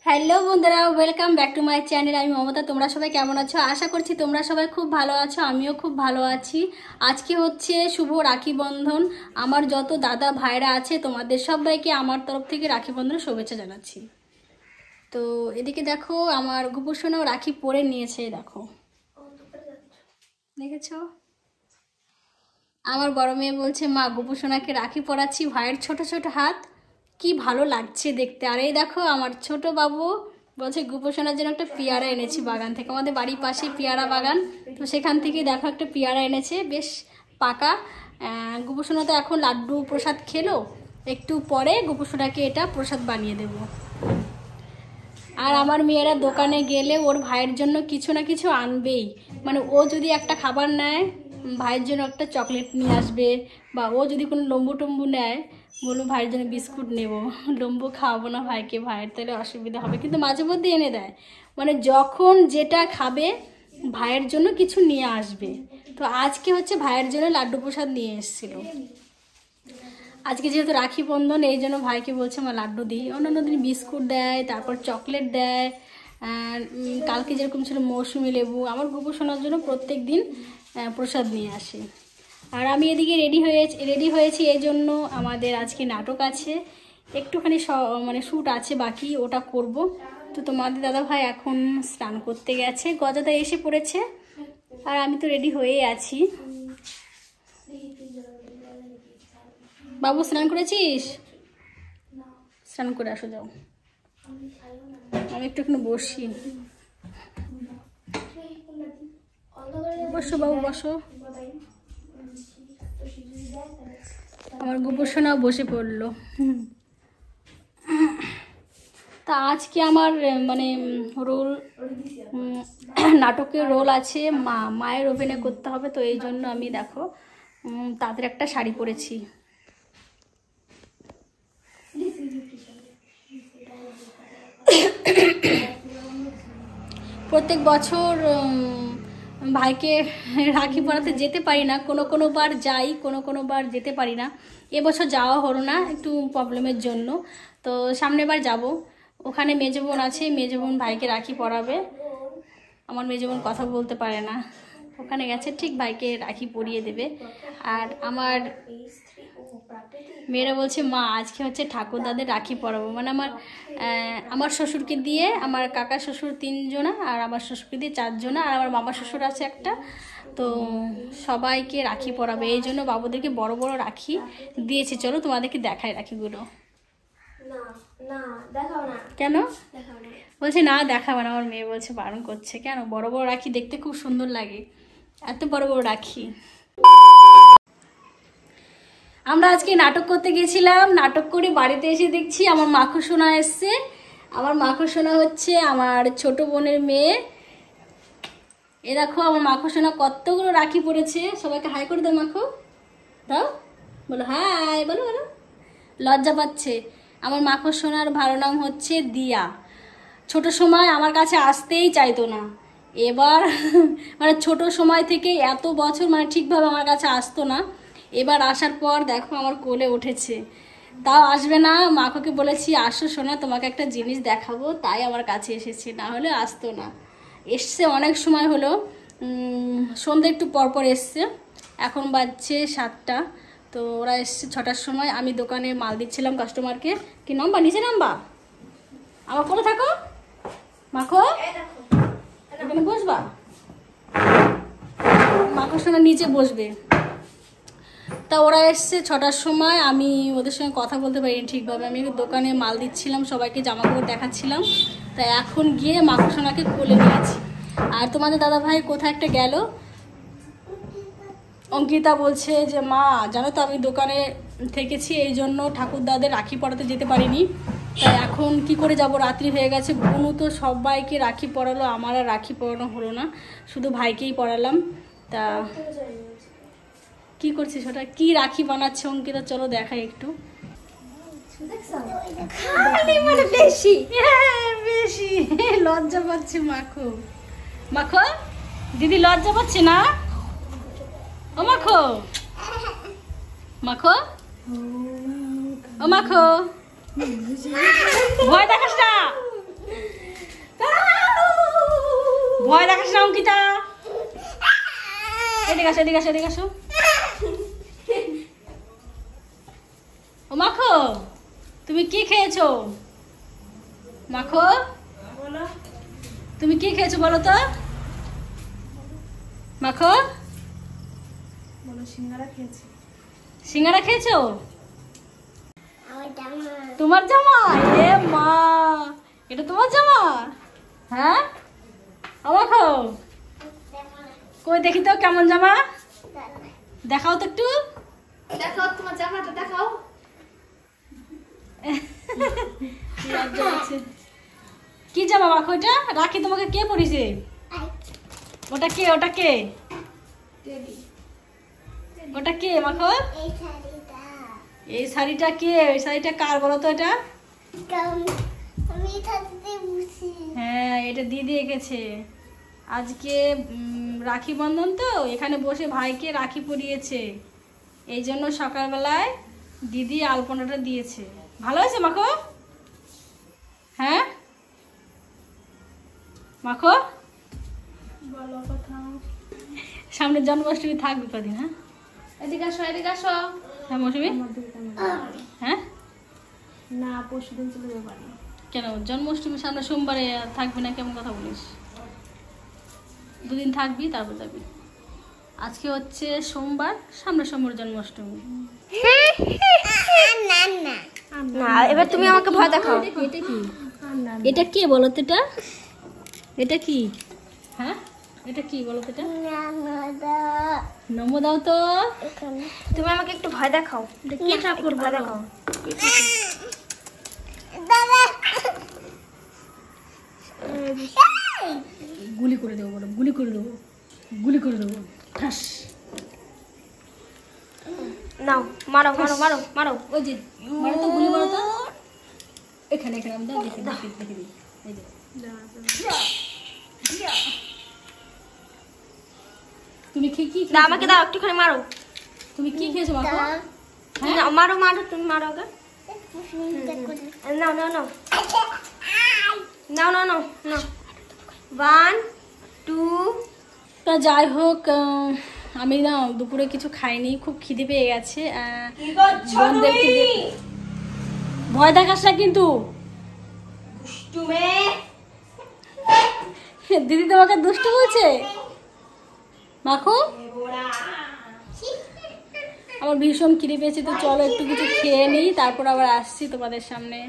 Hello বন্ধুরা, welcome back to my channel. আমি মমতা। তোমরা সবাই কেমন আছো? আশা করছি তোমরা সবাই খুব ভালো আছো, আমিও খুব ভালো আছি। আজকে হচ্ছে শুভ রাখি বন্ধন। আমার যত দাদা ভাইরা আছে তোমাদের সবাইকে আমার তরফ থেকে রাখি বন্ধনের শুভেচ্ছা জানাচ্ছি। তো এদিকে দেখো, আমার গোপুসোনাও রাখি পরে নিয়েছে। দেখো, দেখেছ? আমার বড় মেয়ে বলছে, মা গোপুসোনাকে রাখি পরাচ্ছি, ভাইয়ের ছোট ছোট হাত কি ভালো লাগছে দেখতে। আর এই দেখো, আমার ছোট বাবু বলছে গোপুসোনার জন্য একটা পেয়ারা এনেছি বাগান থেকে। আমাদের বাড়ির পাশেই পেয়ারা বাগান, তো সেখান থেকে দেখো একটা পেয়ারা এনেছে, বেশ পাকা। গোপুসোনা তো এখন লাড্ডু প্রসাদ খেলো, একটু পরে গোপুসোনাকে এটা প্রসাদ বানিয়ে দেব। আর আমার মেয়েরা দোকানে গেলে ওর ভাইয়ের জন্য কিছু না কিছু আনবেই। মানে ও যদি একটা খাবার নেয়, ভাইয়ের জন্য একটা চকলেট নিয়ে আসবে, বা ও যদি কোনো লম্বু টম্বু নেয়, বলবো ভাইয়ের জন্য বিস্কুট নেব, লম্বু খাওয়াবো না ভাইকে, ভাইয়ের তাহলে অসুবিধা হবে। কিন্তু মাঝে মধ্যে এনে দেয়, মানে যখন যেটা খাবে ভাইয়ের জন্য কিছু নিয়ে আসবে। তো আজকে হচ্ছে ভাইয়ের জন্য লাড্ডু প্রসাদ নিয়ে এসেছিলো। আজকে যেহেতু রাখি বন্ধন, এই জন্য ভাইকে বলছে আমার লাড্ডু দিই। অন্যান্য দিন বিস্কুট দেয়, তারপর চকলেট দেয়। কালকে যেরকম ছিল মৌসুমি লেবু। আমার গোপুসোনার জন্য প্রত্যেক দিন প্রসাদ নিয়ে আসে। আর আমি এদিকে রেডি হয়েছি এই জন্য, আমাদের আজকে নাটক আছে, একটুখানি মানে শ্যুট আছে বাকি, ওটা করব। তো তোমাদের দাদা ভাই এখন স্নান করতে গেছে, গজাদা এসে পড়েছে, আর আমি তো রেডি হয়েই আছি। বাবু স্নান করেছিস? স্নান করে আসো, যাও। আমি একটুখানি বসি। বসো বাবু, বসো। আমার গোপুসোনাও বসে পড়লো। তা আজকে আমার মানে রোল, নাটকের রোল আছে, মায়ের অভিনয় করতে হবে। তো এই জন্য আমি দেখো তাদের একটা শাড়ি পরেছি। প্রত্যেক বছর ভাইকে রাখি পরাতে যেতে পারি না, কোনো বার যাই, কোনো বার যেতে পারি না। এবছর যাওয়া হলো না একটু প্রবলেমের জন্য। তো সামনের বার যাব। ওখানে মেজো বোন আছে, মেজো বোন ভাইকে রাখি পরাবে। আমার মেজো বোন কথা বলতে পারে না, ওখানে গেছে, ঠিক ভাইকে রাখি পরিয়ে দেবে। আর আমার মেয়েরা বলছে, মা আজকে হচ্ছে ঠাকুরদাদের রাখি পরাবো। মানে আমার শ্বশুরকে দিয়ে, আমার কাকা শ্বশুর 3 জনা, আর আমার শ্বশুরকে দিয়ে 4 জনা, আর আমার মামা শ্বশুর আছে একটা। তো সবাইকে রাখি পরাবে, এই জন্য বাবুদেরকে বড় বড় রাখি দিয়েছে। চলো তোমাদেরকে দেখাই রাখিগুলো। কেন বলছে না দেখাবে না? আমার মেয়ে বলছে, বারণ করছে। কেন? বড় বড় রাখি দেখতে খুব সুন্দর লাগে, এত বড় বড় রাখি। আমরা আজকে নাটক করতে গেছিলাম, নাটক করে বাড়িতে এসে দেখছি আমার মাখুসোনা এসছে। আমার মাখুসোনা হচ্ছে আমার ছোট বোনের মেয়ে। এ দেখো আমার মাখুসোনা কতগুলো রাখি পড়েছে। সবাইকে হাই করে দাও, মাখু দাও, বলো হাই, বলো বলো। লজ্জা পাচ্ছে। আমার মাখুসোনার ভালো নাম হচ্ছে দিয়া। ছোট সময় আমার কাছে আসতেই চাইতো না, এবার মানে ছোট সময় থেকে এত বছর মানে ঠিকভাবে আমার কাছে আসতো না। এবার আসার পর দেখো আমার কোলে উঠেছে। তাও আসবে না, মাকে বলেছি আসো সোনা, তোমাকে একটা জিনিস দেখাবো, তাই আমার কাছে এসেছে, না হলে আসতো না। এসছে অনেক সময় হলো, সন্ধ্যে একটু পরপর এসছে। এখন বাজছে 7টা। তো ওরা এসছে 6টার সময়। আমি দোকানে মাল দিচ্ছিলাম কাস্টমারকে। কি নাম্বা? নিচে নাম্বা, আমার কোলে থাকো। মাখো, এখানে বসবা, মাখোর সঙ্গে নিচে বসবে। তা ওরা এসছে 6টার সময়। আমি ওদের সঙ্গে কথা বলতে পারিনি ঠিকভাবে, আমি দোকানে মাল দিচ্ছিলাম, সবাইকে জামা কাপড় দেখাচ্ছিলাম। তাই এখন গিয়ে মাখোসোনাকে কোলে নিয়েছি। আর তোমাদের দাদা ভাই কোথায় একটা গেল। অঙ্কিতা বলছে যে, মা জানো তো আমি দোকানে থেকেছি, এই জন্য ঠাকুরদাদের রাখি পরাতে যেতে পারিনি। তাই এখন কি করে যাব, রাত্রি হয়ে গেছে। বোনও তো সবাইকে রাখি পরালো, আমার আর রাখি পরানো হলো না, শুধু ভাইকেই পরালাম। তা কি করছিস ওটা? কি রাখি বানাচ্ছে অঙ্কিতা? চলো দেখাই একটু। বেশি বেশি লজ্জা পাচ্ছে মাখো। মাখো দিদি লজ্জা পাচ্ছে না? ও মাখো, মাখো, ও মাখো, ভয় দেখাস না। এদিকে আসো, এদিকে আসো, এদিকে আসো। ও মাখো, তুমি কি খেয়েছো? মাখো, তুমি কি খেয়েছো বলো তো? মাখো, বলো সিঙ্গারা খেয়েছি। সিঙ্গারা খেয়েছো? তোমার জামা? এ মা, এটা তোমার জামা? হ্যাঁ, ও মাখো, কই দেখি তো কেমন জামা, দেখাও তো একটু। দেখাও তোমার জামাটা, দেখাও। লজ্জা হচ্ছে। কি জামা মাখো এটা? রাখি তোমাকে কে পরিয়েছে? ওটা কে? ওটা কে? ওটা কে মাখো? এই শাড়িটা কে? এই শাড়িটা কার বলো তো? এটা হ্যাঁ, এটা দিদি এঁকেছে। আজকে রাখি বন্ধন তো, এখানে বসে ভাইকে রাখি পরিয়েছে, এই জন্য সকালবেলায় দিদি আলপনাটা দিয়েছে। ভালো হয়েছে মাখো? হ্যাঁ মাখো, বলো কথা। সামনে জন্মাষ্টমী থাকবে কদিন। হ্যাঁ, এদিকে আসো, এদিকে আসো। হ্যাঁ মৌসুমী, হ্যাঁ না, পরশুদিন চলে যাবো বাড়ি। কেন জন্মাষ্টমীর সামনে সোমবারে আর থাকবি না? কেমন কথা বলিস? দুদিন থাকবি তারপর যাবি। আজকে হচ্ছে সোমবার, সামনে সোমবার জন্মাষ্টমী। না, এবার তুমি আমাকে ভয় দেখাও। এটা কি? এটা কে বলো তো? এটা এটা কি? হ্যাঁ, এটা কি বলো তো? এটা নমো দাও তো। তুমি আমাকে একটু ভয় দেখাও। কি ঠাকুর ভয় দেখাও। গুলি করে দেবো, বলো গুলি করে দেবো, গুলি করে দেবো। ঠাস। নাও, মারো মারো মারো মারো। ওই যে মারো তো, গুলি মারো তো। এখানে এখানে আমি দাও, দেখে দেখে দেখে দিই। এই যে তুমি কি কি না, আমাকে দাও একটুখানি মারো। তুমি কি খেয়েছো মাখো? না, মারো মারো, তুমি মারো আগে। নাও নাও নাও নাও নাও নাও নাও। 1 2। তা যাই হোক, আমি না দুপুরে কিছু খাইনি, খুব খিদে পেয়ে গেছে। বোনদেরকে ভয় দেখাস না কিন্তু। দিদি তোমাকে দুষ্টু বলছে মাখো? আমার ভীষণ খিদে পেয়েছে, তো চলো একটু কিছু খেয়ে নিই, তারপর আবার আসছি তোমাদের সামনে।